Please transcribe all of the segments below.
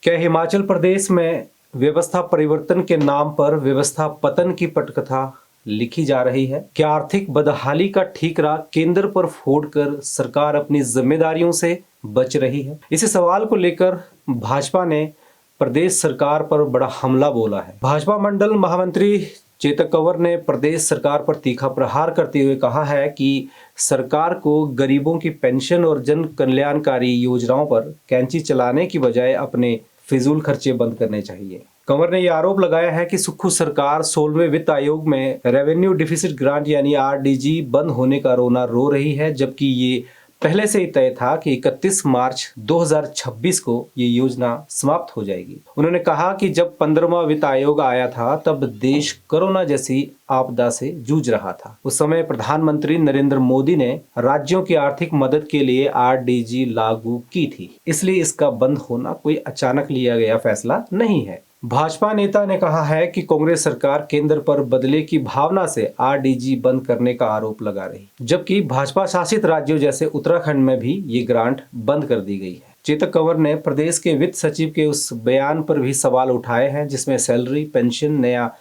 क्या हिमाचल प्रदेश में व्यवस्था परिवर्तन के नाम पर व्यवस्था पतन की पटकथा लिखी जा रही है? क्या आर्थिक बदहाली का ठीकरा केंद्र पर फोड़कर सरकार अपनी जिम्मेदारियों से बच रही है? इसी सवाल को लेकर भाजपा ने प्रदेश सरकार पर बड़ा हमला बोला है। भाजपा मंडल महामंत्री चेतक कंवर ने प्रदेश सरकार पर तीखा प्रहार करते हुए कहा है कि सरकार को गरीबों की पेंशन और जन कल्याणकारी योजनाओं पर कैंची चलाने की बजाय अपने फिजूल खर्चे बंद करने चाहिए। कंवर ने यह आरोप लगाया है कि सुक्खू सरकार 16वें वित्त आयोग में रेवेन्यू डिफिसिट ग्रांट यानी आरडीजी बंद होने का रोना रो रही है, जबकि ये पहले से ही तय था कि 31 मार्च 2026 को ये योजना समाप्त हो जाएगी। उन्होंने कहा कि जब 15वां वित्त आयोग आया था तब देश कोरोना जैसी आपदा से जूझ रहा था। उस समय प्रधानमंत्री नरेंद्र मोदी ने राज्यों की आर्थिक मदद के लिए आरडीजी लागू की थी, इसलिए इसका बंद होना कोई अचानक लिया गया फैसला नहीं है। भाजपा नेता ने कहा है कि कांग्रेस सरकार केंद्र पर बदले की भावना से आरडीजी बंद करने का आरोप लगा रही, जबकि भाजपा शासित राज्यों जैसे उत्तराखंड में भी ये ग्रांट बंद कर दी गई है। चेतक कंवर ने प्रदेश के वित्त सचिव के उस बयान पर भी सवाल उठाए हैं जिसमें सैलरी, पेंशन, नया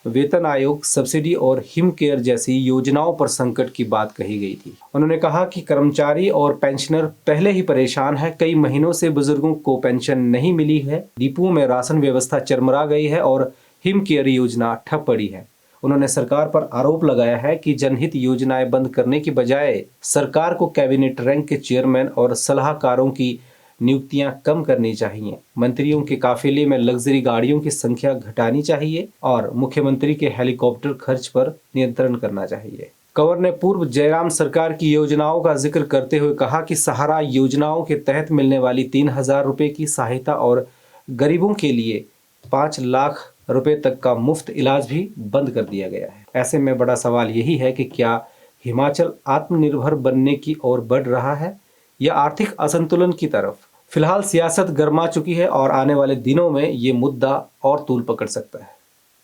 वेतन आयोग, सब्सिडी और हिम केयर जैसी योजनाओं पर संकट की बात कही गई थी। उन्होंने कहा कि कर्मचारी और पेंशनर पहले ही परेशान है, कई महीनों से बुजुर्गों को पेंशन नहीं मिली है, डिपुओं में राशन व्यवस्था चरमरा गई है और हिम केयर योजना ठप पड़ी है। उन्होंने सरकार पर आरोप लगाया है कि जनहित योजनाएं बंद करने की बजाय सरकार को कैबिनेट रैंक के चेयरमैन और सलाहकारों की नियुक्तियां कम करनी चाहिए, मंत्रियों के काफिले में लग्जरी गाड़ियों की संख्या घटानी चाहिए और मुख्यमंत्री के हेलीकॉप्टर खर्च पर नियंत्रण करना चाहिए। कंवर ने पूर्व जयराम सरकार की योजनाओं का जिक्र करते हुए कहा कि सहारा योजनाओं के तहत मिलने वाली 3000 रुपए की सहायता और गरीबों के लिए 5 लाख रुपए तक का मुफ्त इलाज भी बंद कर दिया गया है। ऐसे में बड़ा सवाल यही है कि क्या हिमाचल आत्मनिर्भर बनने की ओर बढ़ रहा है या आर्थिक असंतुलन की तरफ? फिलहाल सियासत गर्मा चुकी है और आने वाले दिनों में ये मुद्दा और तूल पकड़ सकता है।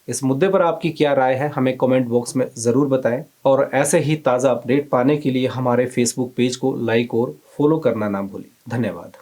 इस मुद्दे पर आपकी क्या राय है, हमें कमेंट बॉक्स में ज़रूर बताएं और ऐसे ही ताज़ा अपडेट पाने के लिए हमारे फेसबुक पेज को लाइक और फॉलो करना ना भूलें। धन्यवाद।